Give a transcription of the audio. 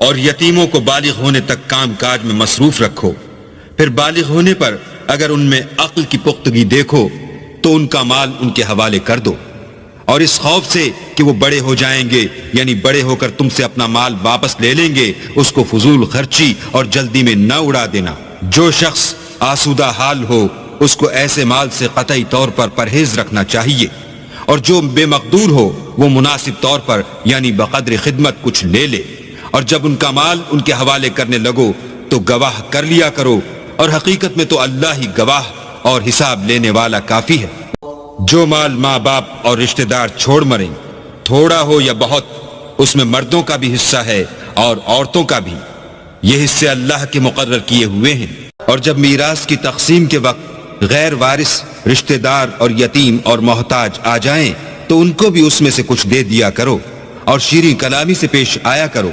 और यतीमों को बालिग होने तक काम काज में मसरूफ रखो। फिर बालिग होने पर अगर उनमें अक्ल की पुख्तगी देखो तो उनका माल उनके हवाले कर दो, और इस खौफ से कि वो बड़े हो जाएंगे, यानी बड़े होकर तुमसे अपना माल वापस ले लेंगे, उसको फजूल खर्ची और जल्दी में न उड़ा देना। जो शख्स आसूदा हाल हो उसको ऐसे माल से कतई तौर पर परहेज रखना चाहिए, और जो बेमकदूर हो वो मुनासिब तौर पर यानी बकद्र खिदमत कुछ ले ले। और जब उनका माल उनके हवाले करने लगो तो गवाह कर लिया करो, और हकीकत में तो अल्लाह ही गवाह और हिसाब लेने वाला काफी है। जो माल माँ बाप और रिश्तेदार छोड़ मरें, थोड़ा हो या बहुत, उसमें मर्दों का भी हिस्सा है और औरतों का भी। ये हिस्से अल्लाह के मुकर्रर किए हुए हैं। और जब मीरास की तकसीम के वक्त गैर वारिस रिश्तेदार और यतीम और मोहताज आ जाएं, तो उनको भी उसमें से कुछ दे दिया करो और शीरीं कलामी से पेश आया करो।